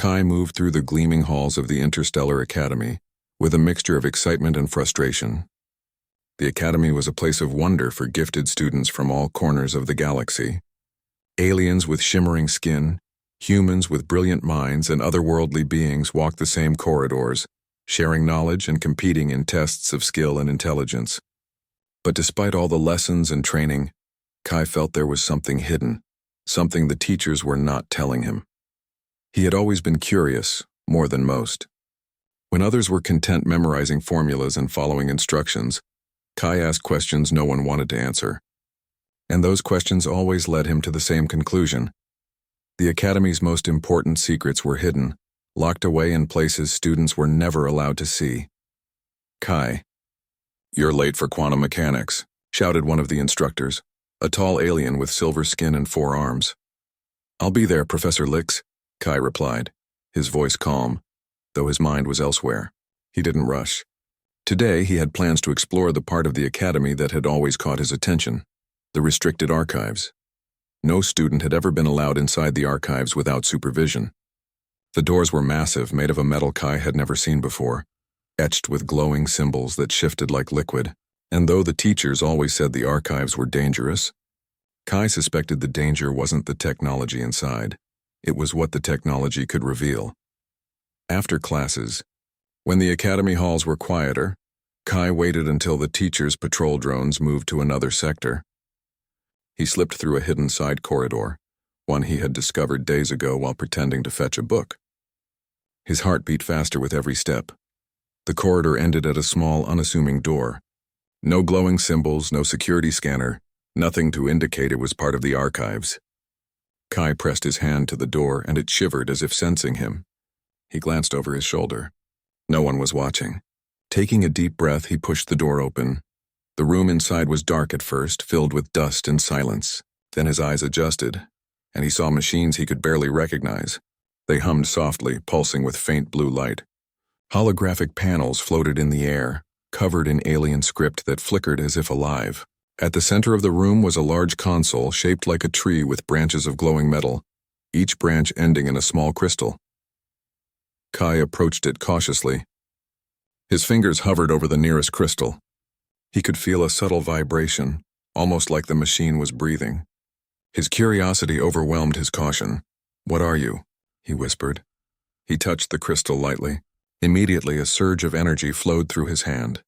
Kai moved through the gleaming halls of the Interstellar Academy with a mixture of excitement and frustration. The Academy was a place of wonder for gifted students from all corners of the galaxy. Aliens with shimmering skin, humans with brilliant minds, and otherworldly beings walked the same corridors, sharing knowledge and competing in tests of skill and intelligence. But despite all the lessons and training, Kai felt there was something hidden, something the teachers were not telling him. He had always been curious, more than most. When others were content memorizing formulas and following instructions, Kai asked questions no one wanted to answer. And those questions always led him to the same conclusion. The Academy's most important secrets were hidden, locked away in places students were never allowed to see. Kai. "You're late for quantum mechanics," shouted one of the instructors, a tall alien with silver skin and 4 arms. "I'll be there, Professor Lix," Kai replied, his voice calm, though his mind was elsewhere. He didn't rush. Today he had plans to explore the part of the Academy that had always caught his attention, the restricted archives. No student had ever been allowed inside the archives without supervision. The doors were massive, made of a metal Kai had never seen before, etched with glowing symbols that shifted like liquid. And though the teachers always said the archives were dangerous, Kai suspected the danger wasn't the technology inside. It was what the technology could reveal. After classes, when the Academy halls were quieter, Kai waited until the teachers' patrol drones moved to another sector. He slipped through a hidden side corridor, one he had discovered days ago while pretending to fetch a book. His heart beat faster with every step. The corridor ended at a small, unassuming door. No glowing symbols, no security scanner, nothing to indicate it was part of the archives. Kai pressed his hand to the door and it shivered as if sensing him. He glanced over his shoulder. No one was watching. Taking a deep breath, he pushed the door open. The room inside was dark at first, filled with dust and silence. Then his eyes adjusted, and he saw machines he could barely recognize. They hummed softly, pulsing with faint blue light. Holographic panels floated in the air, covered in alien script that flickered as if alive. At the center of the room was a large console shaped like a tree with branches of glowing metal, each branch ending in a small crystal. Kai approached it cautiously. His fingers hovered over the nearest crystal. He could feel a subtle vibration, almost like the machine was breathing. His curiosity overwhelmed his caution. "What are you?" he whispered. He touched the crystal lightly. Immediately, a surge of energy flowed through his hand.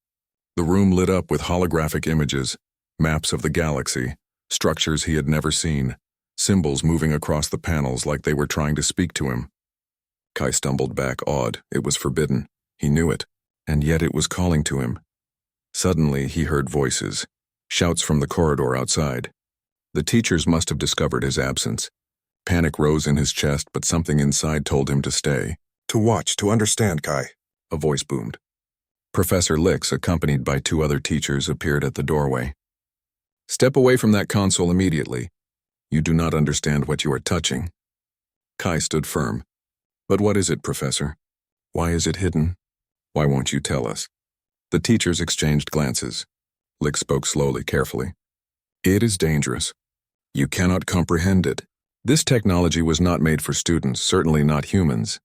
The room lit up with holographic images, maps of the galaxy, structures he had never seen, symbols moving across the panels like they were trying to speak to him. Kai stumbled back, awed. It was forbidden. He knew it, and yet it was calling to him. Suddenly, he heard voices, shouts from the corridor outside. The teachers must have discovered his absence. Panic rose in his chest, but something inside told him to stay. "To watch, to understand, Kai," a voice boomed. Professor Lix, accompanied by 2 other teachers, appeared at the doorway. "Step away from that console immediately. You do not understand what you are touching." Kai stood firm. "But what is it, Professor? Why is it hidden? Why won't you tell us?" The teachers exchanged glances. Lix spoke slowly, carefully. "It is dangerous. You cannot comprehend it. This technology was not made for students, certainly not humans.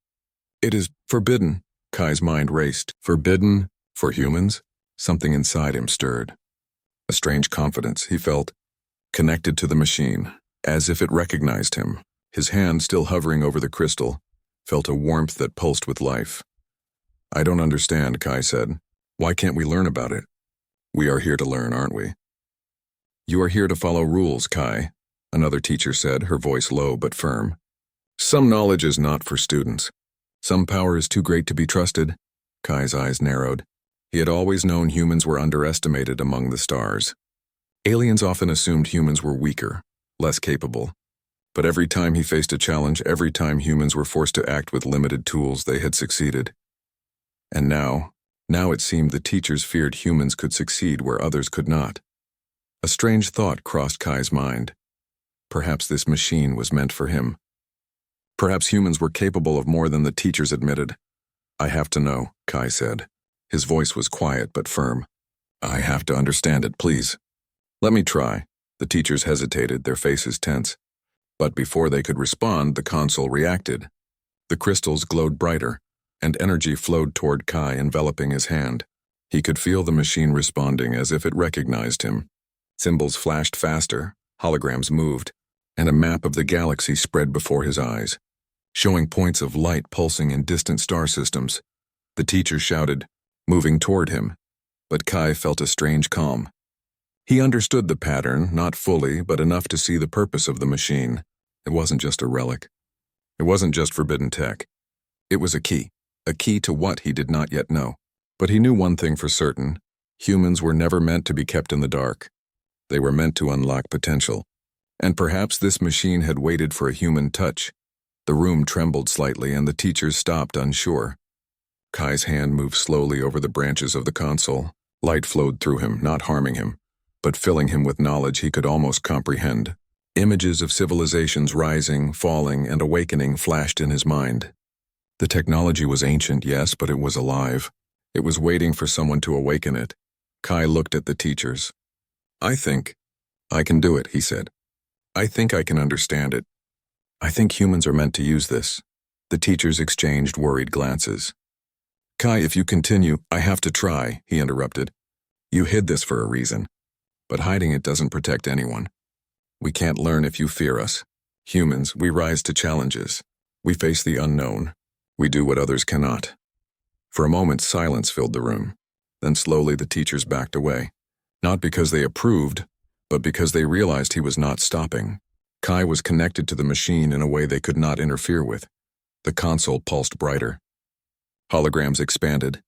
It is forbidden." Kai's mind raced. Forbidden for humans? Something inside him stirred. A strange confidence, he felt, connected to the machine, as if it recognized him. His hand, still hovering over the crystal, felt a warmth that pulsed with life. "I don't understand," Kai said. "Why can't we learn about it?" "We are here to learn, aren't we?" "You are here to follow rules, Kai," another teacher said, her voice low but firm. "Some knowledge is not for students. Some power is too great to be trusted." Kai's eyes narrowed. He had always known humans were underestimated among the stars. Aliens often assumed humans were weaker, less capable. But every time he faced a challenge, every time humans were forced to act with limited tools, they had succeeded. And now it seemed the teachers feared humans could succeed where others could not. A strange thought crossed Kai's mind. Perhaps this machine was meant for him. Perhaps humans were capable of more than the teachers admitted. "I have to know," Kai said. His voice was quiet but firm. "I have to understand it, please." "Let me try." The teachers hesitated, their faces tense. But before they could respond, the console reacted. The crystals glowed brighter, and energy flowed toward Kai, enveloping his hand. He could feel the machine responding as if it recognized him. Symbols flashed faster, holograms moved, and a map of the galaxy spread before his eyes, showing points of light pulsing in distant star systems. The teacher shouted, moving toward him, but Kai felt a strange calm. He understood the pattern, not fully, but enough to see the purpose of the machine. It wasn't just a relic. It wasn't just forbidden tech. It was a key to what he did not yet know. But he knew one thing for certain: humans were never meant to be kept in the dark. They were meant to unlock potential. And perhaps this machine had waited for a human touch. The room trembled slightly, and the teachers stopped, unsure. Kai's hand moved slowly over the branches of the console. Light flowed through him, not harming him, but filling him with knowledge he could almost comprehend. Images of civilizations rising, falling, and awakening flashed in his mind. The technology was ancient, yes, but it was alive. It was waiting for someone to awaken it. Kai looked at the teachers. "I think I can do it," he said. "I think I can understand it. I think humans are meant to use this." The teachers exchanged worried glances. "Kai, if you continue, I have to try," he interrupted. "You hid this for a reason. But hiding it doesn't protect anyone. We can't learn if you fear us. Humans, we rise to challenges. We face the unknown. We do what others cannot." For a moment, silence filled the room. Then slowly the teachers backed away. Not because they approved, but because they realized he was not stopping. Kai was connected to the machine in a way they could not interfere with. The console pulsed brighter. Holograms expanded,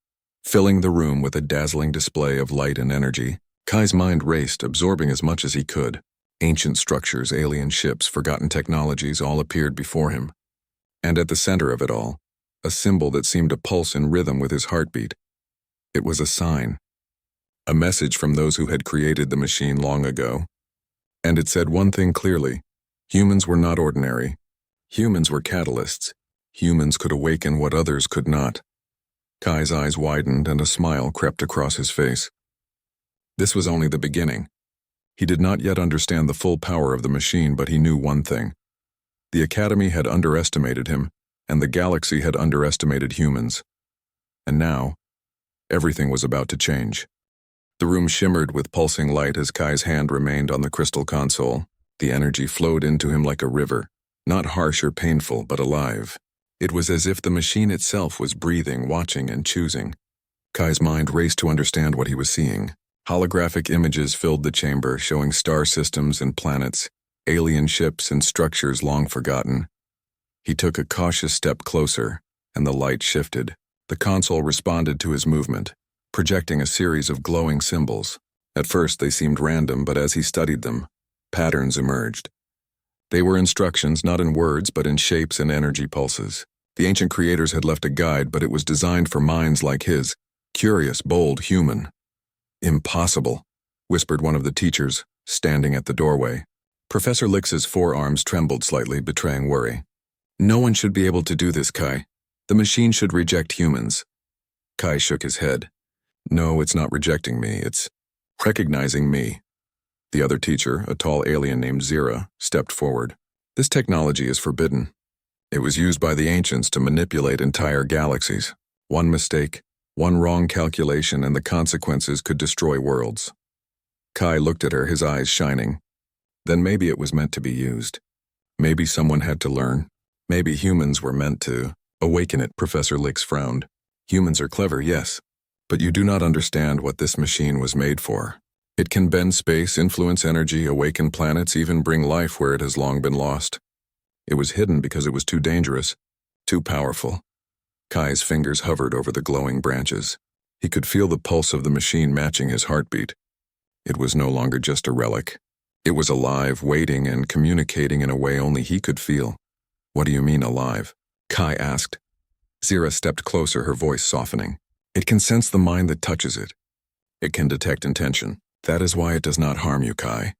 filling the room with a dazzling display of light and energy. Kai's mind raced, absorbing as much as he could. Ancient structures, alien ships, forgotten technologies all appeared before him. And at the center of it all, a symbol that seemed to pulse in rhythm with his heartbeat. It was a sign. A message from those who had created the machine long ago. And it said one thing clearly: humans were not ordinary. Humans were catalysts. Humans could awaken what others could not. Kai's eyes widened and a smile crept across his face. This was only the beginning. He did not yet understand the full power of the machine, but he knew one thing. The Academy had underestimated him, and the galaxy had underestimated humans. And now, everything was about to change. The room shimmered with pulsing light as Kai's hand remained on the crystal console. The energy flowed into him like a river, not harsh or painful, but alive. It was as if the machine itself was breathing, watching, and choosing. Kai's mind raced to understand what he was seeing. Holographic images filled the chamber, showing star systems and planets, alien ships and structures long forgotten. He took a cautious step closer, and the light shifted. The console responded to his movement, projecting a series of glowing symbols. At first they seemed random, but as he studied them, patterns emerged. They were instructions not in words but in shapes and energy pulses. The ancient creators had left a guide, but it was designed for minds like his, curious, bold, human. "Impossible," whispered one of the teachers, standing at the doorway. Professor Lix's forearms trembled slightly, betraying worry. "No one should be able to do this, Kai. The machine should reject humans." Kai shook his head. "No, it's not rejecting me, it's recognizing me." The other teacher, a tall alien named Zira, stepped forward. "This technology is forbidden. It was used by the ancients to manipulate entire galaxies. One mistake, one wrong calculation, and the consequences could destroy worlds." Kai looked at her, his eyes shining. Then maybe it was meant to be used. Maybe someone had to learn. Maybe humans were meant to awaken it. Professor Lix frowned. "Humans are clever, yes, but you do not understand what this machine was made for. It can bend space, influence energy, awaken planets, even bring life where it has long been lost. It was hidden because it was too dangerous, too powerful." Kai's fingers hovered over the glowing branches. He could feel the pulse of the machine matching his heartbeat. It was no longer just a relic. It was alive, waiting, and communicating in a way only he could feel. "What do you mean, alive?" Kai asked. Zira stepped closer, her voice softening. "It can sense the mind that touches it. It can detect intention. That is why it does not harm you, Kai.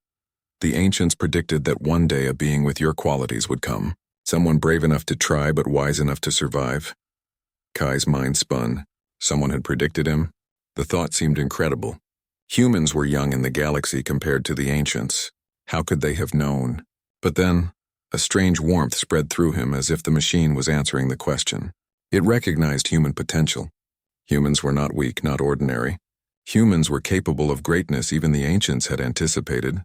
The ancients predicted that one day a being with your qualities would come. Someone brave enough to try but wise enough to survive." Kai's mind spun. Someone had predicted him? The thought seemed incredible. Humans were young in the galaxy compared to the ancients. How could they have known? But then, A strange warmth spread through him as if the machine was answering the question. It recognized human potential. Humans were not weak, not ordinary. Humans were capable of greatness even the ancients had anticipated.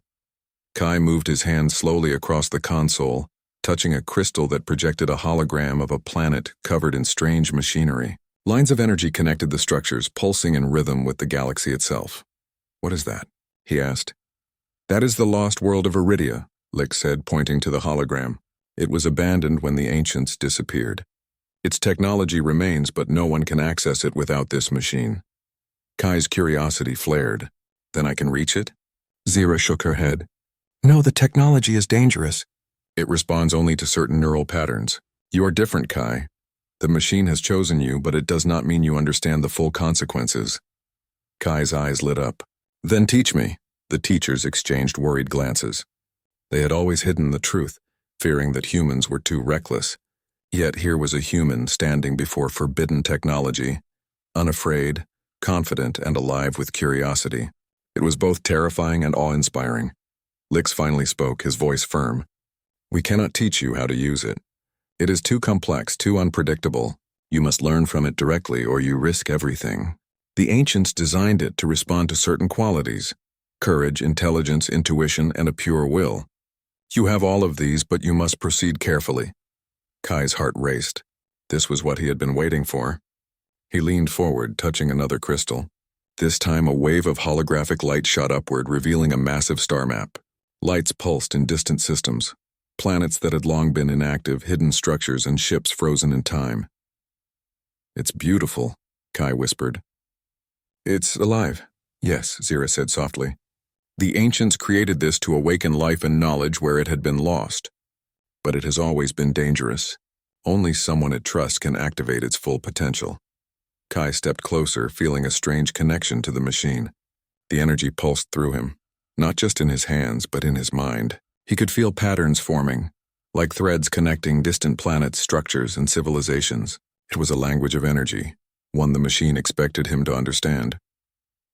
Kai moved his hand slowly across the console, touching a crystal that projected a hologram of a planet covered in strange machinery. Lines of energy connected the structures, pulsing in rhythm with the galaxy itself. "What is that?" he asked. "That is the lost world of Iridia," Lick said, pointing to the hologram. "It was abandoned when the ancients disappeared. Its technology remains, but no one can access it without this machine." Kai's curiosity flared. "Then I can reach it?" Zira shook her head. "No, the technology is dangerous. It responds only to certain neural patterns. You are different, Kai. The machine has chosen you, but it does not mean you understand the full consequences." Kai's eyes lit up. "Then teach me." The teachers exchanged worried glances. They had always hidden the truth, fearing that humans were too reckless. Yet here was a human standing before forbidden technology, unafraid, confident, and alive with curiosity. It was both terrifying and awe-inspiring. Lix finally spoke, his voice firm. "We cannot teach you how to use it. It is too complex, too unpredictable. You must learn from it directly or you risk everything. The ancients designed it to respond to certain qualities: courage, intelligence, intuition, and a pure will. You have all of these, but you must proceed carefully." Kai's heart raced. This was what he had been waiting for. He leaned forward, touching another crystal. This time a wave of holographic light shot upward, revealing a massive star map. Lights pulsed in distant systems. Planets that had long been inactive, hidden structures, and ships frozen in time. "It's beautiful," Kai whispered. "It's alive." "Yes," Zira said softly. "The ancients created this to awaken life and knowledge where it had been lost. But it has always been dangerous. Only someone it trusts can activate its full potential." Kai stepped closer, feeling a strange connection to the machine. The energy pulsed through him, not just in his hands, but in his mind. He could feel patterns forming, like threads connecting distant planets, structures, and civilizations. It was a language of energy, one the machine expected him to understand.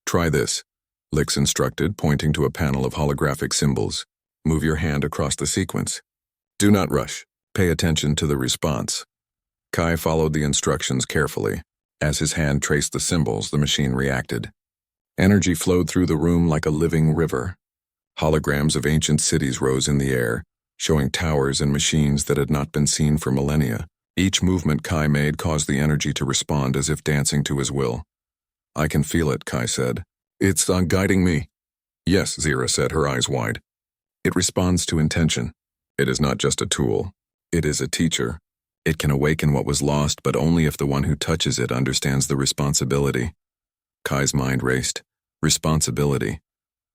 "Try this," Lix instructed, pointing to a panel of holographic symbols. "Move your hand across the sequence. Do not rush. Pay attention to the response." Kai followed the instructions carefully. As his hand traced the symbols, the machine reacted. Energy flowed through the room like a living river. Holograms of ancient cities rose in the air, showing towers and machines that had not been seen for millennia. Each movement Kai made caused the energy to respond as if dancing to his will. "I can feel it," Kai said. "It's guiding me." "Yes," Zira said, her eyes wide. "It responds to intention. It is not just a tool. It is a teacher. It can awaken what was lost, but only if the one who touches it understands the responsibility." Kai's mind raced. Responsibility.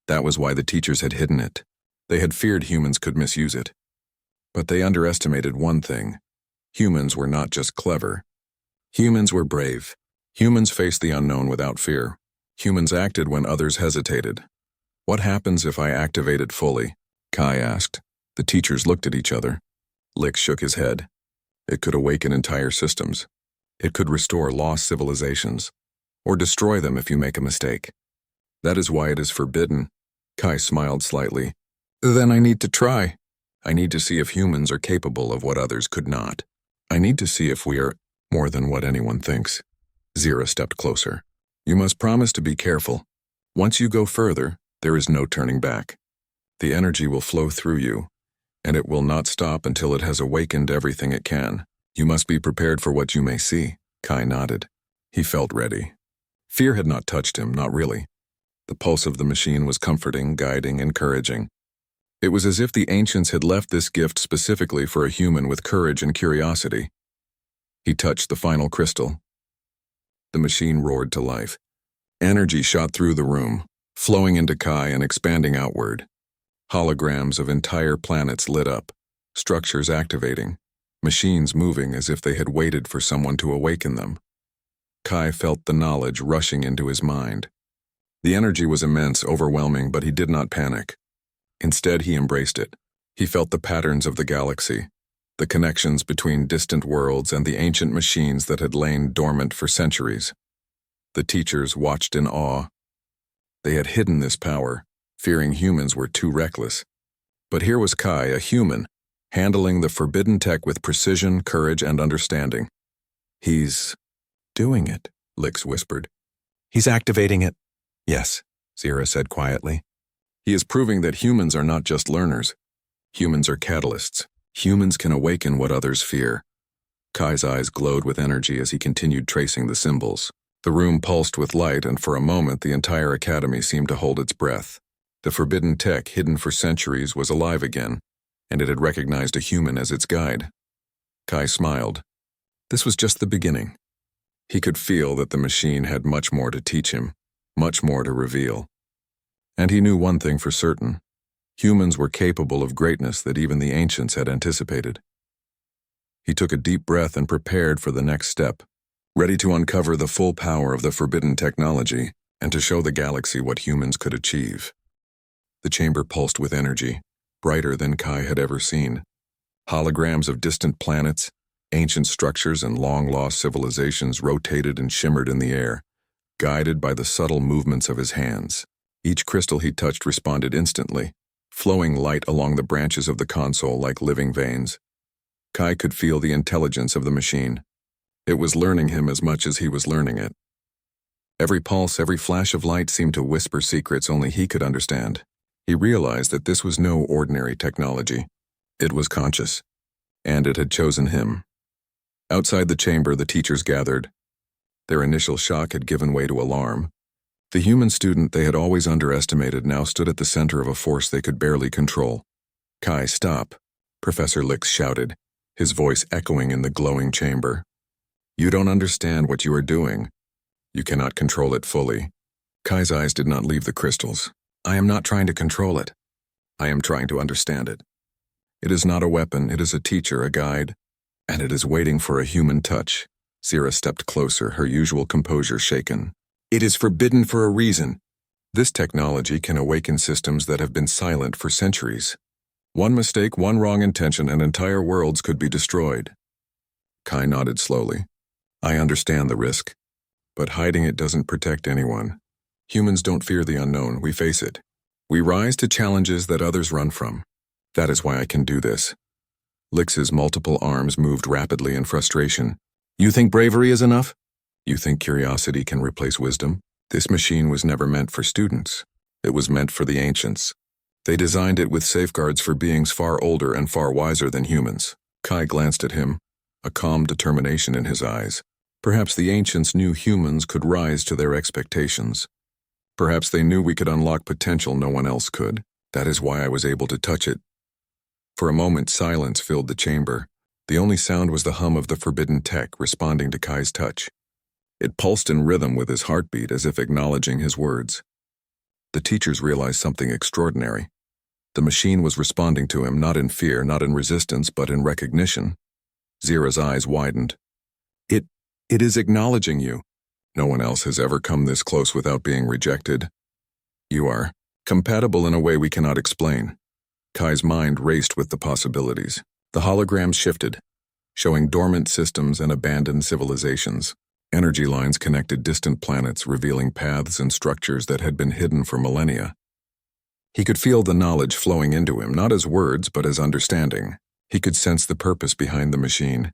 That was why the teachers had hidden it. They had feared humans could misuse it. But they underestimated one thing. Humans were not just clever. Humans were brave. Humans faced the unknown without fear. Humans acted when others hesitated. "What happens if I activate it fully?" Kai asked. The teachers looked at each other. Lick shook his head. "It could awaken entire systems. It could restore lost civilizations, or destroy them if you make a mistake. That is why it is forbidden." Kai smiled slightly. "Then I need to try. I need to see if humans are capable of what others could not. I need to see if we are more than what anyone thinks." Zira stepped closer. "You must promise to be careful. Once you go further, there is no turning back. The energy will flow through you, and it will not stop until it has awakened everything it can. You must be prepared for what you may see." Kai nodded. He felt ready. Fear had not touched him, not really. The pulse of the machine was comforting, guiding, encouraging. It was as if the ancients had left this gift specifically for a human with courage and curiosity. He touched the final crystal. The machine roared to life. Energy shot through the room, flowing into Kai and expanding outward. Holograms of entire planets lit up, structures activating, machines moving as if they had waited for someone to awaken them. Kai felt the knowledge rushing into his mind. The energy was immense, overwhelming, but he did not panic. Instead, he embraced it. He felt the patterns of the galaxy, the connections between distant worlds and the ancient machines that had lain dormant for centuries. The teachers watched in awe. They had hidden this power, fearing humans were too reckless. But here was Kai, a human, handling the forbidden tech with precision, courage, and understanding. He's doing it, Lix whispered. He's activating it. Yes, Zira said quietly. He is proving that humans are not just learners. Humans are catalysts. Humans can awaken what others fear. Kai's eyes glowed with energy as he continued tracing the symbols. The room pulsed with light, and for a moment the entire academy seemed to hold its breath. The forbidden tech, hidden for centuries, was alive again, and it had recognized a human as its guide. Kai smiled. This was just the beginning. He could feel that the machine had much more to teach him, much more to reveal. And he knew one thing for certain. Humans were capable of greatness that even the ancients had anticipated. He took a deep breath and prepared for the next step, ready to uncover the full power of the forbidden technology and to show the galaxy what humans could achieve. The chamber pulsed with energy, brighter than Kai had ever seen. Holograms of distant planets, ancient structures, and long-lost civilizations rotated and shimmered in the air, guided by the subtle movements of his hands. Each crystal he touched responded instantly, flowing light along the branches of the console like living veins. Kai could feel the intelligence of the machine. It was learning him as much as he was learning it. Every pulse, every flash of light seemed to whisper secrets only he could understand. He realized that this was no ordinary technology. It was conscious, and it had chosen him. Outside the chamber, the teachers gathered. Their initial shock had given way to alarm. The human student they had always underestimated now stood at the center of a force they could barely control. Kai, stop, Professor Lix shouted, his voice echoing in the glowing chamber. You don't understand what you are doing. You cannot control it fully. Kai's eyes did not leave the crystals. I am not trying to control it. I am trying to understand it. It is not a weapon, it is a teacher, a guide, and it is waiting for a human touch. Zira stepped closer, her usual composure shaken. It is forbidden for a reason. This technology can awaken systems that have been silent for centuries. One mistake, one wrong intention, and entire worlds could be destroyed. Kai nodded slowly. I understand the risk, but hiding it doesn't protect anyone. Humans don't fear the unknown, we face it. We rise to challenges that others run from. That is why I can do this. Lix's multiple arms moved rapidly in frustration. You think bravery is enough? You think curiosity can replace wisdom? This machine was never meant for students. It was meant for the ancients. They designed it with safeguards for beings far older and far wiser than humans. Kai glanced at him, a calm determination in his eyes. Perhaps the ancients knew humans could rise to their expectations. Perhaps they knew we could unlock potential no one else could. That is why I was able to touch it. For a moment, silence filled the chamber. The only sound was the hum of the forbidden tech responding to Kai's touch. It pulsed in rhythm with his heartbeat as if acknowledging his words. The teachers realized something extraordinary. The machine was responding to him not in fear, not in resistance, but in recognition. Zira's eyes widened. It is acknowledging you. No one else has ever come this close without being rejected. You are compatible in a way we cannot explain. Kai's mind raced with the possibilities. The holograms shifted, showing dormant systems and abandoned civilizations. Energy lines connected distant planets, revealing paths and structures that had been hidden for millennia. He could feel the knowledge flowing into him, not as words, but as understanding. He could sense the purpose behind the machine.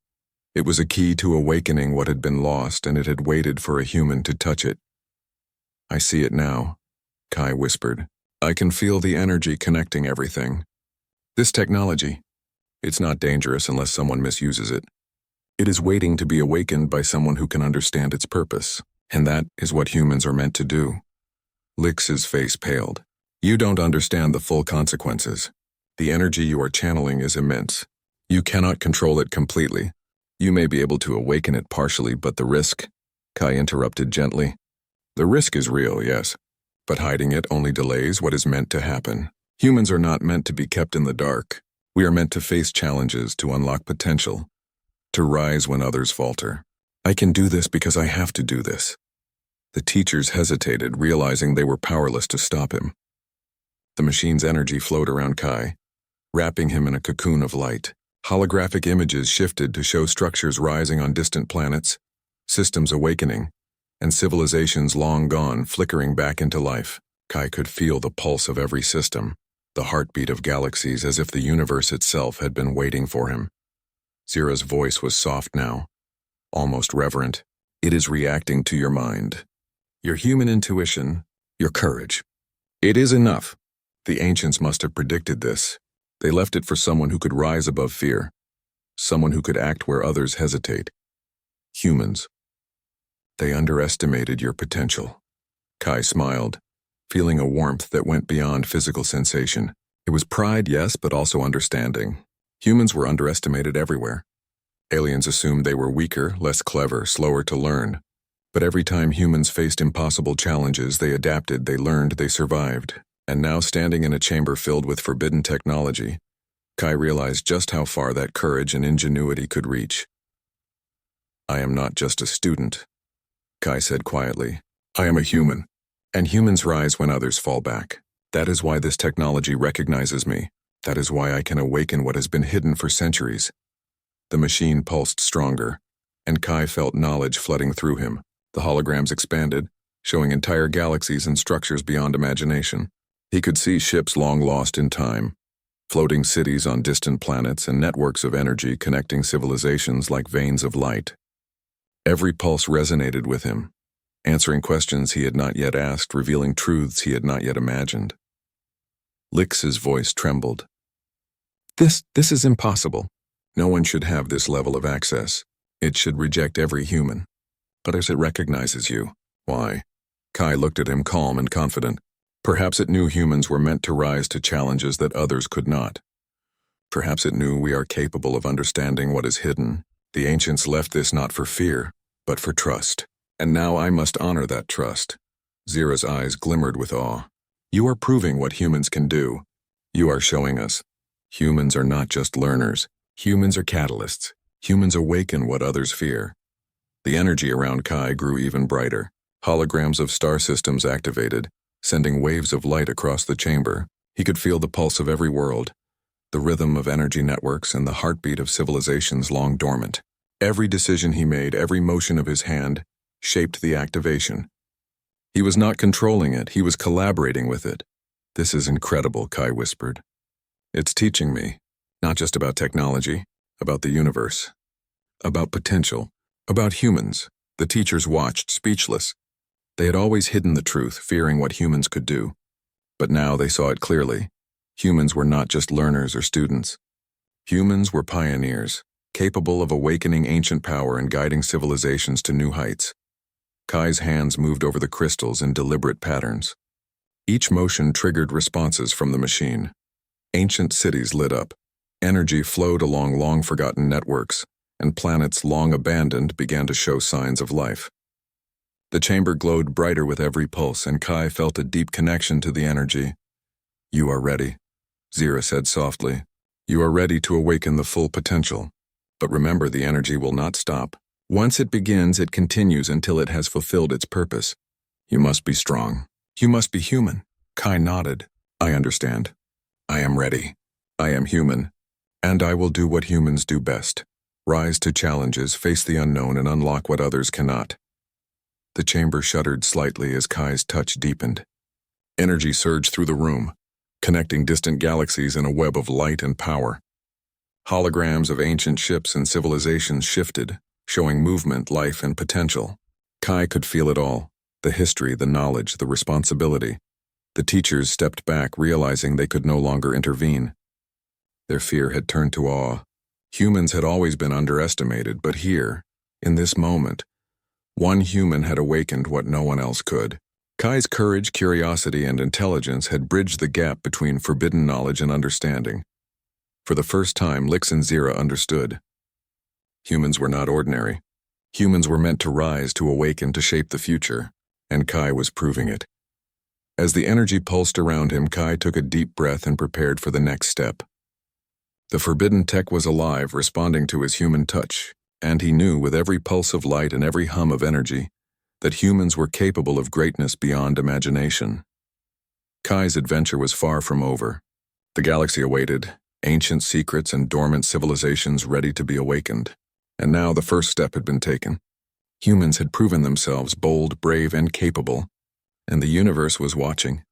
It was a key to awakening what had been lost, and it had waited for a human to touch it. I see it now, Kai whispered. I can feel the energy connecting everything. This technology, it's not dangerous unless someone misuses it. It is waiting to be awakened by someone who can understand its purpose, and that is what humans are meant to do. Lix's face paled. You don't understand the full consequences. The energy you are channeling is immense. You cannot control it completely. You may be able to awaken it partially, but the risk, Kai interrupted gently. The risk is real, yes, but hiding it only delays what is meant to happen. Humans are not meant to be kept in the dark. We are meant to face challenges, to unlock potential, to rise when others falter. I can do this because I have to do this. The teachers hesitated, realizing they were powerless to stop him. The machine's energy flowed around Kai, wrapping him in a cocoon of light. Holographic images shifted to show structures rising on distant planets, systems awakening, and civilizations long gone flickering back into life. Kai could feel the pulse of every system. the heartbeat of galaxies, as if the universe itself had been waiting for him. Zira's voice was soft now, almost reverent. It is reacting to your mind, your human intuition, your courage. It is enough. The ancients must have predicted this. They left it for someone who could rise above fear, someone who could act where others hesitate. Humans. They underestimated your potential. Kai smiled, feeling a warmth that went beyond physical sensation. It was pride, yes, but also understanding. Humans were underestimated everywhere. Aliens assumed they were weaker, less clever, slower to learn. But every time humans faced impossible challenges, they adapted, they learned, they survived. And now, standing in a chamber filled with forbidden technology, Kai realized just how far that courage and ingenuity could reach. I am not just a student, Kai said quietly. I am a human. And humans rise when others fall back. That is why this technology recognizes me. That is why I can awaken what has been hidden for centuries. The machine pulsed stronger, and Kai felt knowledge flooding through him. The holograms expanded, showing entire galaxies and structures beyond imagination. He could see ships long lost in time, floating cities on distant planets, and networks of energy connecting civilizations like veins of light. Every pulse resonated with him, answering questions he had not yet asked, revealing truths he had not yet imagined. Lix's voice trembled. This is impossible. No one should have this level of access. It should reject every human. But as it recognizes you, why? Kai looked at him calm and confident. Perhaps it knew humans were meant to rise to challenges that others could not. Perhaps it knew we are capable of understanding what is hidden. The ancients left this not for fear, but for trust. And now I must honor that trust. Zira's eyes glimmered with awe. You are proving what humans can do. You are showing us. Humans are not just learners. Humans are catalysts. Humans awaken what others fear. The energy around Kai grew even brighter. Holograms of star systems activated, sending waves of light across the chamber. He could feel the pulse of every world, the rhythm of energy networks, and the heartbeat of civilizations long dormant. Every decision he made, every motion of his hand, shaped the activation. He was not controlling it, he was collaborating with it. This is incredible, Kai whispered. It's teaching me, not just about technology, about the universe, about potential, about humans. The teachers watched, speechless. They had always hidden the truth, fearing what humans could do. But now they saw it clearly. Humans were not just learners or students. Humans were pioneers, capable of awakening ancient power and guiding civilizations to new heights. Kai's hands moved over the crystals in deliberate patterns. Each motion triggered responses from the machine. Ancient cities lit up. Energy flowed along long-forgotten networks, and planets long abandoned began to show signs of life. The chamber glowed brighter with every pulse, and Kai felt a deep connection to the energy. You are ready, Zira said softly. You are ready to awaken the full potential. But remember, the energy will not stop. Once it begins, it continues until it has fulfilled its purpose. You must be strong. You must be human. Kai nodded. I understand. I am ready. I am human. And I will do what humans do best. Rise to challenges, face the unknown, and unlock what others cannot. The chamber shuddered slightly as Kai's touch deepened. Energy surged through the room, connecting distant galaxies in a web of light and power. Holograms of ancient ships and civilizations shifted, showing movement, life, and potential. Kai could feel it all, the history, the knowledge, the responsibility. The teachers stepped back, realizing they could no longer intervene. Their fear had turned to awe. Humans had always been underestimated, but here, in this moment, one human had awakened what no one else could. Kai's courage, curiosity, and intelligence had bridged the gap between forbidden knowledge and understanding. For the first time, Lix and Zira understood. Humans were not ordinary. Humans were meant to rise, to awaken, to shape the future, and Kai was proving it. As the energy pulsed around him, Kai took a deep breath and prepared for the next step. The forbidden tech was alive, responding to his human touch, and he knew with every pulse of light and every hum of energy that humans were capable of greatness beyond imagination. Kai's adventure was far from over. The galaxy awaited, ancient secrets and dormant civilizations ready to be awakened. And now the first step had been taken. Humans had proven themselves bold, brave, and capable, and the universe was watching.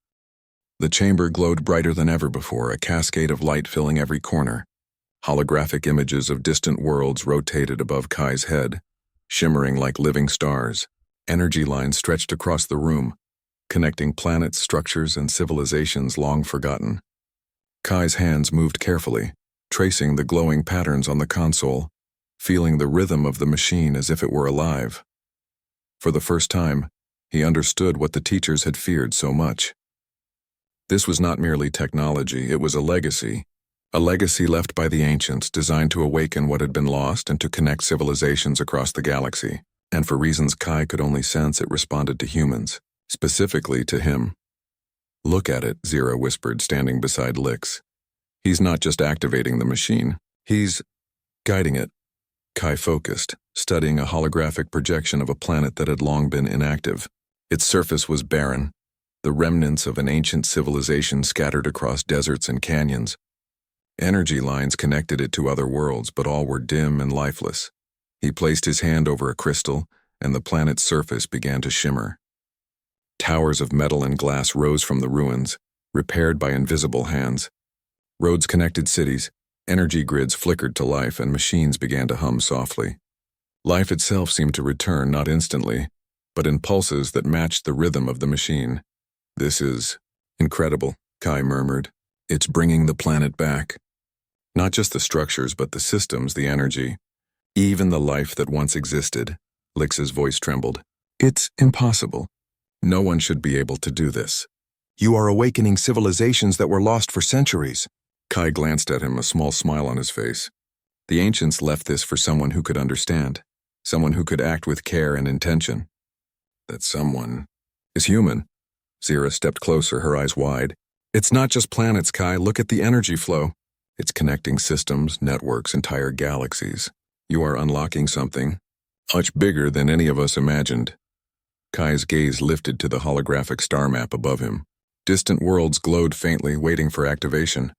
The chamber glowed brighter than ever before, a cascade of light filling every corner. Holographic images of distant worlds rotated above Kai's head, shimmering like living stars. Energy lines stretched across the room, connecting planets, structures, and civilizations long forgotten. Kai's hands moved carefully, tracing the glowing patterns on the console, feeling the rhythm of the machine as if it were alive. For the first time, he understood what the teachers had feared so much. This was not merely technology, it was a legacy left by the ancients designed to awaken what had been lost and to connect civilizations across the galaxy. And for reasons Kai could only sense, it responded to humans, specifically to him. "Look at it," Zira whispered, standing beside Lix. "He's not just activating the machine, he's guiding it." Kai focused, studying a holographic projection of a planet that had long been inactive. Its surface was barren, the remnants of an ancient civilization scattered across deserts and canyons. Energy lines connected it to other worlds, but all were dim and lifeless. He placed his hand over a crystal, and the planet's surface began to shimmer. Towers of metal and glass rose from the ruins, repaired by invisible hands. Roads connected cities, energy grids flickered to life, and machines began to hum softly. Life itself seemed to return, not instantly, but in pulses that matched the rhythm of the machine. "This is incredible," Kai murmured. "It's bringing the planet back. Not just the structures, but the systems, the energy. Even the life that once existed." Lix's voice trembled. "It's impossible. No one should be able to do this." You are awakening civilizations that were lost for centuries. Kai glanced at him, a small smile on his face. The ancients left this for someone who could understand, someone who could act with care and intention. That someone is human. Zira stepped closer, her eyes wide. "It's not just planets, Kai. Look at the energy flow. It's connecting systems, networks, entire galaxies. You are unlocking something much bigger than any of us imagined." Kai's gaze lifted to the holographic star map above him. Distant worlds glowed faintly, waiting for activation.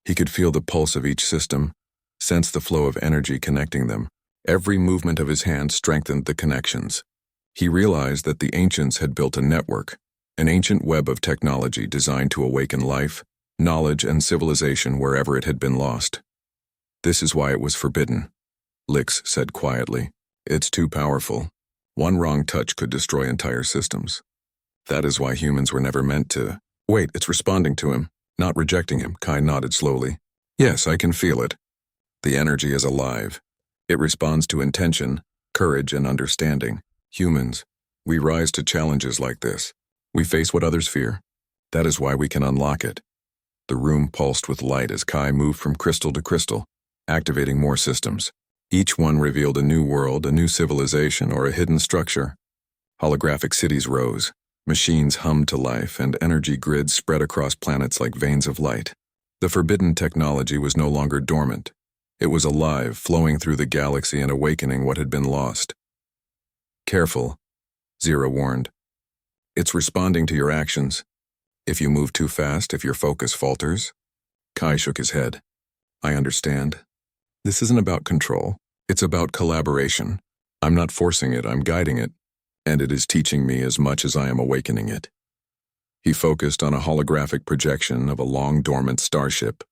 He could feel the pulse of each system, sense the flow of energy connecting them. Every movement of his hand strengthened the connections. He realized that the ancients had built a network, an ancient web of technology designed to awaken life, knowledge, and civilization wherever it had been lost. "This is why it was forbidden," Lix said quietly. "It's too powerful. One wrong touch could destroy entire systems. That is why humans were never meant to—" "Wait, it's responding to him, not rejecting him." Kai nodded slowly. "Yes, I can feel it. The energy is alive. It responds to intention, courage, and understanding. Humans, we rise to challenges like this. We face what others fear. That is why we can unlock it." The room pulsed with light as Kai moved from crystal to crystal, activating more systems. Each one revealed a new world, a new civilization, or a hidden structure. Holographic cities rose, machines hummed to life, and energy grids spread across planets like veins of light. The forbidden technology was no longer dormant. It was alive, flowing through the galaxy and awakening what had been lost. "Careful," Zira warned. "It's responding to your actions. If you move too fast, if your focus falters." Kai shook his head. "I understand. This isn't about control. It's about collaboration. I'm not forcing it, I'm guiding it, and it is teaching me as much as I am awakening it." He focused on a holographic projection of a long-dormant starship,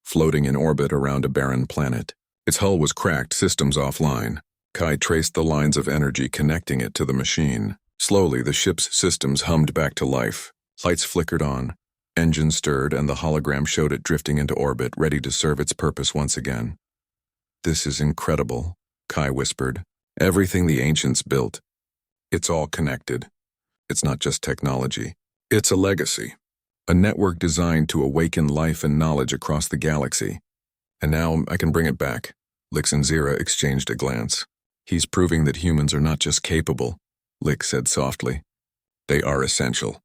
floating in orbit around a barren planet. Its hull was cracked, systems offline. Kai traced the lines of energy connecting it to the machine. Slowly, the ship's systems hummed back to life. Lights flickered on, engines stirred, and the hologram showed it drifting into orbit, ready to serve its purpose once again. "This is incredible," Kai whispered. "Everything the ancients built. It's all connected. It's not just technology. It's a legacy. A network designed to awaken life and knowledge across the galaxy. And now I can bring it back." Lix and Zira exchanged a glance. "He's proving that humans are not just capable," Lix said softly. "They are essential.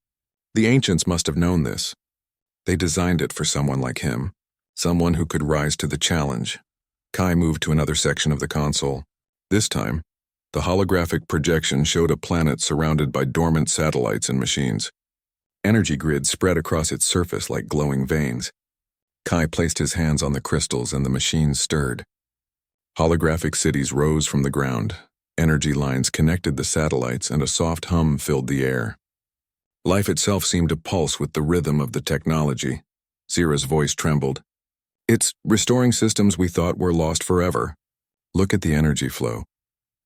The ancients must have known this. They designed it for someone like him, someone who could rise to the challenge." Kai moved to another section of the console. This time, the holographic projection showed a planet surrounded by dormant satellites and machines. Energy grids spread across its surface like glowing veins. Kai placed his hands on the crystals and the machines stirred. Holographic cities rose from the ground. Energy lines connected the satellites and a soft hum filled the air. Life itself seemed to pulse with the rhythm of the technology. Zira's voice trembled. It's restoring systems we thought were lost forever. Look at the energy flow.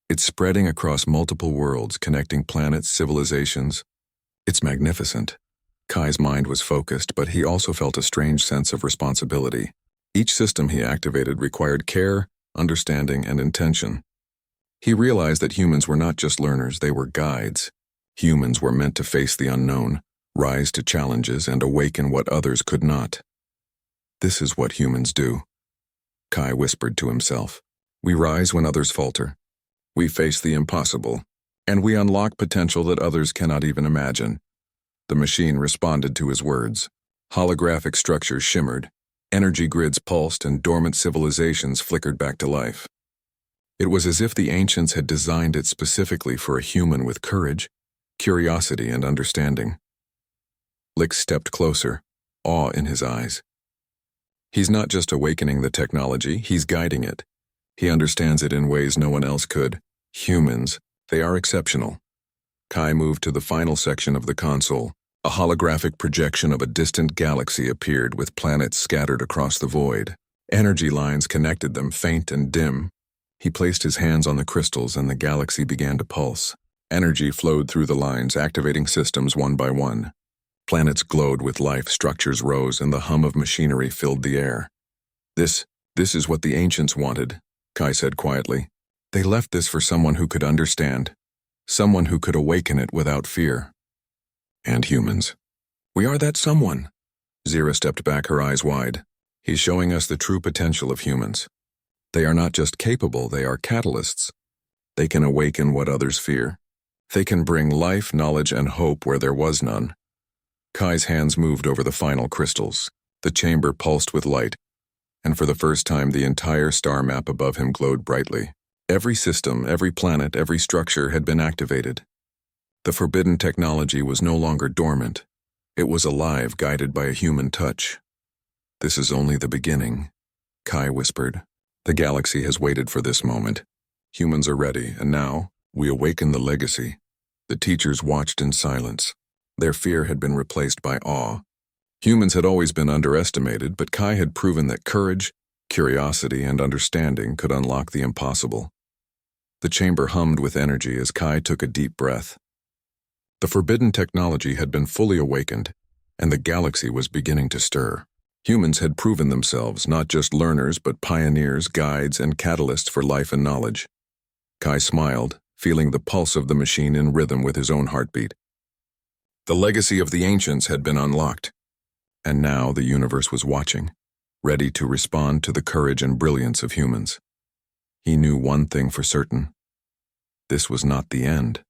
It's spreading across multiple worlds, connecting planets, civilizations. It's magnificent. Kai's mind was focused, but he also felt a strange sense of responsibility. Each system he activated required care, understanding, and intention. He realized that humans were not just learners, they were guides. Humans were meant to face the unknown, rise to challenges, and awaken what others could not. This is what humans do, Kai whispered to himself. We rise when others falter. We face the impossible, and we unlock potential that others cannot even imagine. The machine responded to his words. Holographic structures shimmered, energy grids pulsed, and dormant civilizations flickered back to life. It was as if the ancients had designed it specifically for a human with courage, curiosity, and understanding. Lick stepped closer, awe in his eyes. He's not just awakening the technology, he's guiding it. He understands it in ways no one else could. Humans, they are exceptional. Kai moved to the final section of the console. A holographic projection of a distant galaxy appeared with planets scattered across the void. Energy lines connected them, faint and dim. He placed his hands on the crystals and the galaxy began to pulse. Energy flowed through the lines, activating systems one by one. Planets glowed with life, structures rose, and the hum of machinery filled the air. This is what the ancients wanted, Kai said quietly. They left this for someone who could understand, someone who could awaken it without fear. And humans. We are that someone. Zira stepped back, her eyes wide. He's showing us the true potential of humans. They are not just capable, they are catalysts. They can awaken what others fear. They can bring life, knowledge, and hope where there was none. Kai's hands moved over the final crystals. The chamber pulsed with light, and for the first time the entire star map above him glowed brightly. Every system, every planet, every structure had been activated. The forbidden technology was no longer dormant. It was alive, guided by a human touch. This is only the beginning, Kai whispered. The galaxy has waited for this moment. Humans are ready, and now we awaken the legacy. The teachers watched in silence. Their fear had been replaced by awe. Humans had always been underestimated, but Kai had proven that courage, curiosity, and understanding could unlock the impossible. The chamber hummed with energy as Kai took a deep breath. The forbidden technology had been fully awakened, and the galaxy was beginning to stir. Humans had proven themselves not just learners, but pioneers, guides, and catalysts for life and knowledge. Kai smiled, feeling the pulse of the machine in rhythm with his own heartbeat. The legacy of the ancients had been unlocked, and now the universe was watching, ready to respond to the courage and brilliance of humans. He knew one thing for certain. This was not the end.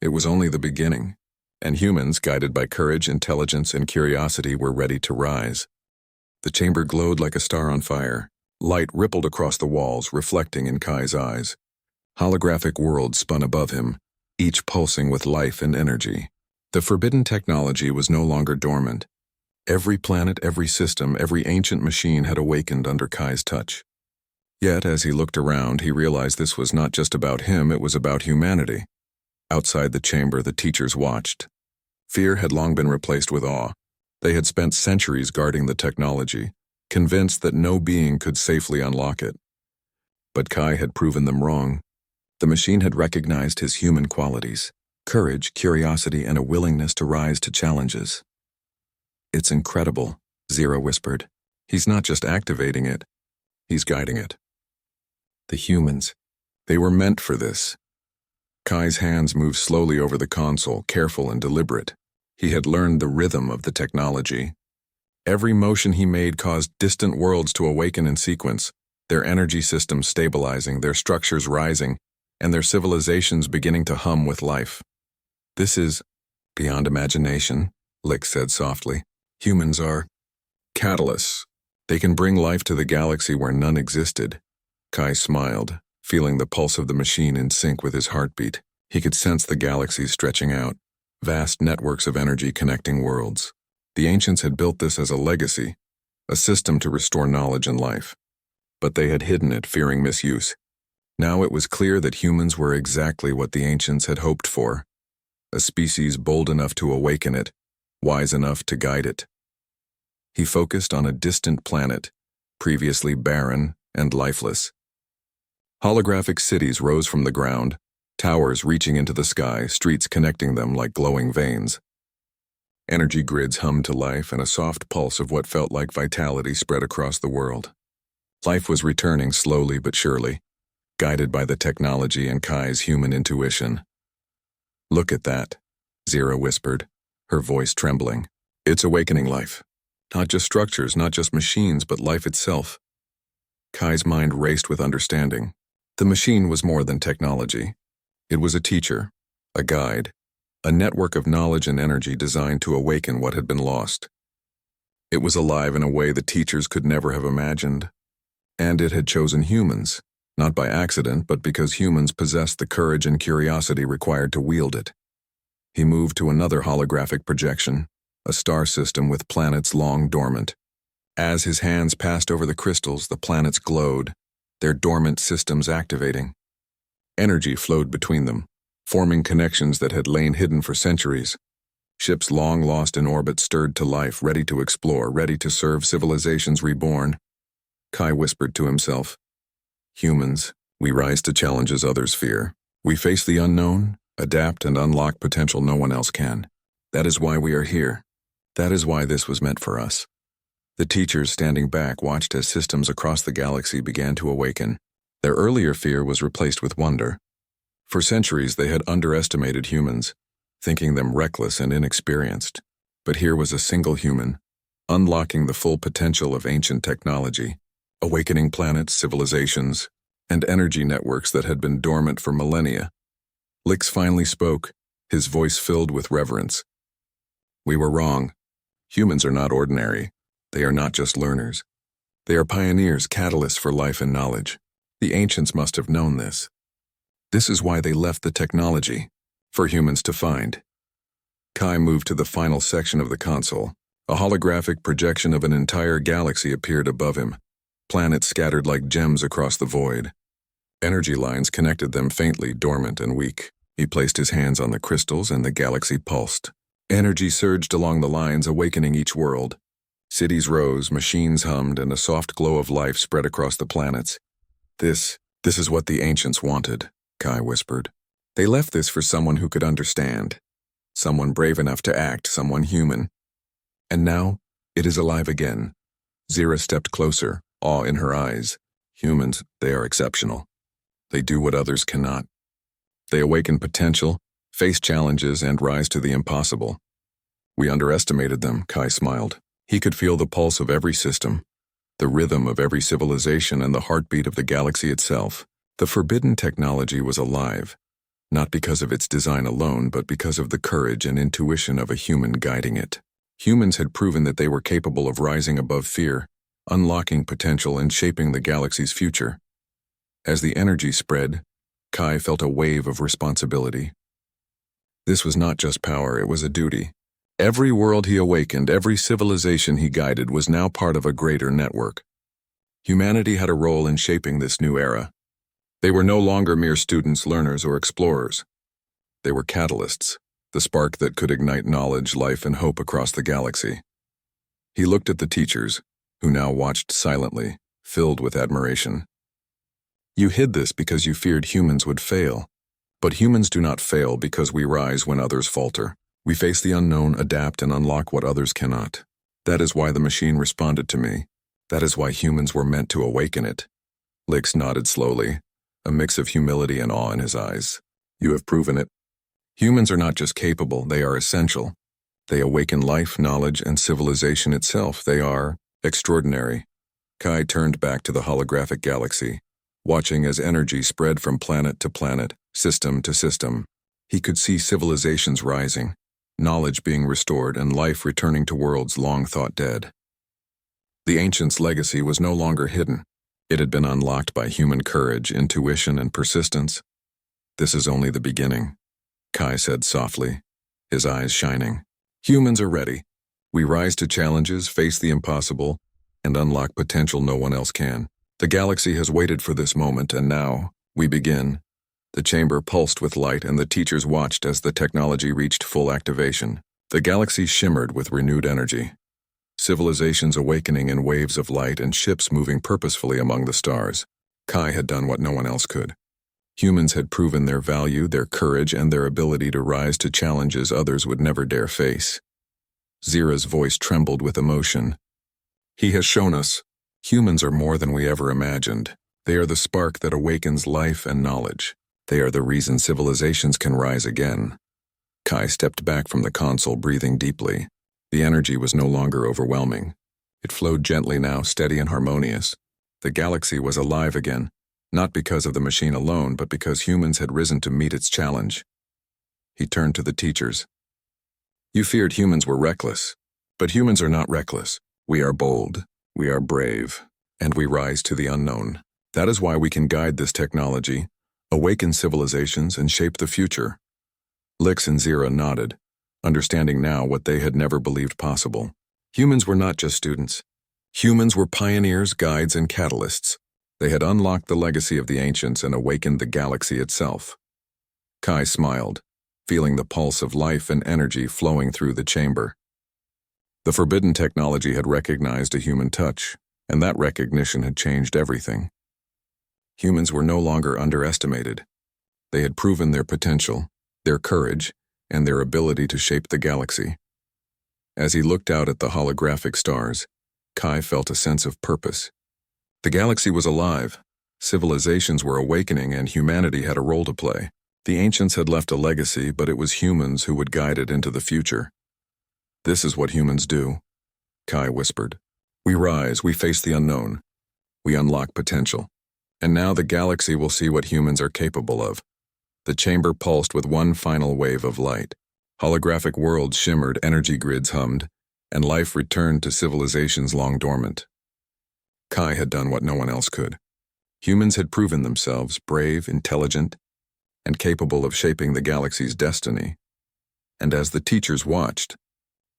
It was only the beginning, and humans, guided by courage, intelligence, and curiosity, were ready to rise. The chamber glowed like a star on fire. Light rippled across the walls, reflecting in Kai's eyes. Holographic worlds spun above him, each pulsing with life and energy. The forbidden technology was no longer dormant. Every planet, every system, every ancient machine had awakened under Kai's touch. Yet, as he looked around, he realized this was not just about him, it was about humanity. Outside the chamber, the teachers watched. Fear had long been replaced with awe. They had spent centuries guarding the technology, convinced that no being could safely unlock it. But Kai had proven them wrong. The machine had recognized his human qualities, courage, curiosity, and a willingness to rise to challenges. It's incredible, Zira whispered. He's not just activating it, he's guiding it. The humans, they were meant for this. Kai's hands moved slowly over the console, careful and deliberate. He had learned the rhythm of the technology. Every motion he made caused distant worlds to awaken in sequence, their energy systems stabilizing, their structures rising, and their civilizations beginning to hum with life. This is beyond imagination, Lick said softly. Humans are catalysts. They can bring life to the galaxy where none existed. Kai smiled, feeling the pulse of the machine in sync with his heartbeat. He could sense the galaxies stretching out, vast networks of energy connecting worlds. The ancients had built this as a legacy, a system to restore knowledge and life. But they had hidden it, fearing misuse. Now it was clear that humans were exactly what the ancients had hoped for, a species bold enough to awaken it, wise enough to guide it. He focused on a distant planet, previously barren and lifeless. Holographic cities rose from the ground, towers reaching into the sky, streets connecting them like glowing veins. Energy grids hummed to life, and a soft pulse of what felt like vitality spread across the world. Life was returning slowly but surely, guided by the technology and Kai's human intuition. "Look at that," Zira whispered, her voice trembling. "It's awakening life. Not just structures, not just machines, but life itself." Kai's mind raced with understanding. The machine was more than technology. It was a teacher, a guide, a network of knowledge and energy designed to awaken what had been lost. It was alive in a way the teachers could never have imagined. And it had chosen humans, not by accident, but because humans possessed the courage and curiosity required to wield it. He moved to another holographic projection, a star system with planets long dormant. As his hands passed over the crystals, the planets glowed, their dormant systems activating. Energy flowed between them, forming connections that had lain hidden for centuries. Ships long lost in orbit stirred to life, ready to explore, ready to serve civilizations reborn. Kai whispered to himself, "Humans, we rise to challenges others fear. We face the unknown, adapt, and unlock potential no one else can. That is why we are here. That is why this was meant for us." The teachers standing back watched as systems across the galaxy began to awaken. Their earlier fear was replaced with wonder. For centuries they had underestimated humans, thinking them reckless and inexperienced. But here was a single human, unlocking the full potential of ancient technology, awakening planets, civilizations, and energy networks that had been dormant for millennia. Lix finally spoke, his voice filled with reverence. "We were wrong. Humans are not ordinary. They are not just learners. They are pioneers, catalysts for life and knowledge. The ancients must have known this. This is why they left the technology, for humans to find." Kai moved to the final section of the console. A holographic projection of an entire galaxy appeared above him, planets scattered like gems across the void. Energy lines connected them faintly, dormant and weak. He placed his hands on the crystals and the galaxy pulsed. Energy surged along the lines, awakening each world. Cities rose, machines hummed, and a soft glow of life spread across the planets. This is what the ancients wanted," Kai whispered. "They left this for someone who could understand. Someone brave enough to act, someone human. And now, it is alive again." Zira stepped closer, awe in her eyes. "Humans, they are exceptional. They do what others cannot. They awaken potential, face challenges, and rise to the impossible." "We underestimated them," Kai smiled. He could feel the pulse of every system, the rhythm of every civilization, and the heartbeat of the galaxy itself. The forbidden technology was alive, not because of its design alone, but because of the courage and intuition of a human guiding it. Humans had proven that they were capable of rising above fear, unlocking potential, and shaping the galaxy's future. As the energy spread, Kai felt a wave of responsibility. This was not just power, it was a duty. Every world he awakened, every civilization he guided was now part of a greater network. Humanity had a role in shaping this new era. They were no longer mere students, learners, or explorers. They were catalysts, the spark that could ignite knowledge, life, and hope across the galaxy. He looked at the teachers, who now watched silently, filled with admiration. "You hid this because you feared humans would fail. But humans do not fail because we rise when others falter. We face the unknown, adapt, and unlock what others cannot. That is why the machine responded to me. That is why humans were meant to awaken it." Lix nodded slowly, a mix of humility and awe in his eyes. "You have proven it. Humans are not just capable, they are essential. They awaken life, knowledge, and civilization itself. They are extraordinary." Kai turned back to the holographic galaxy, watching as energy spread from planet to planet, system to system. He could see civilizations rising, knowledge being restored, and life returning to worlds long thought dead. The ancients' legacy was no longer hidden. It had been unlocked by human courage, intuition, and persistence. "This is only the beginning," Kai said softly, his eyes shining. "Humans are ready. We rise to challenges, face the impossible, and unlock potential no one else can. The galaxy has waited for this moment, and now, we begin." The chamber pulsed with light, and the teachers watched as the technology reached full activation. The galaxy shimmered with renewed energy. Civilizations awakening in waves of light and ships moving purposefully among the stars. Kai had done what no one else could. Humans had proven their value, their courage, and their ability to rise to challenges others would never dare face. Zira's voice trembled with emotion. He has shown us. Humans are more than we ever imagined. They are the spark that awakens life and knowledge. They are the reason civilizations can rise again. Kai stepped back from the console, breathing deeply. The energy was no longer overwhelming. It flowed gently now, steady and harmonious. The galaxy was alive again, not because of the machine alone, but because humans had risen to meet its challenge. He turned to the teachers. You feared humans were reckless, but humans are not reckless. We are bold, we are brave, and we rise to the unknown. That is why we can guide this technology, awaken civilizations, and shape the future. Lix and Zira nodded, understanding now what they had never believed possible. Humans were not just students. Humans were pioneers, guides, and catalysts. They had unlocked the legacy of the ancients and awakened the galaxy itself. Kai smiled, feeling the pulse of life and energy flowing through the chamber. The forbidden technology had recognized a human touch, and that recognition had changed everything. Humans were no longer underestimated. They had proven their potential, their courage, and their ability to shape the galaxy. As he looked out at the holographic stars, Kai felt a sense of purpose. The galaxy was alive, civilizations were awakening, and humanity had a role to play. The ancients had left a legacy, but it was humans who would guide it into the future. This is what humans do, Kai whispered. We rise, we face the unknown. We unlock potential. And now the galaxy will see what humans are capable of. The chamber pulsed with one final wave of light. Holographic worlds shimmered, energy grids hummed, and life returned to civilizations long dormant. Kai had done what no one else could. Humans had proven themselves brave, intelligent, and capable of shaping the galaxy's destiny. And as the teachers watched,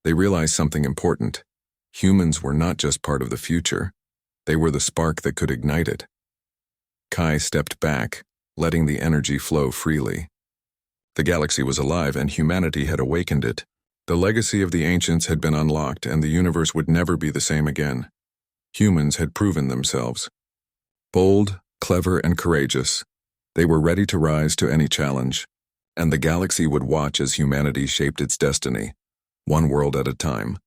they realized something important. Humans were not just part of the future. They were the spark that could ignite it. Kai stepped back, letting the energy flow freely. The galaxy was alive, and humanity had awakened it. The legacy of the ancients had been unlocked, and the universe would never be the same again. Humans had proven themselves. Bold, clever, and courageous, they were ready to rise to any challenge, and the galaxy would watch as humanity shaped its destiny, one world at a time.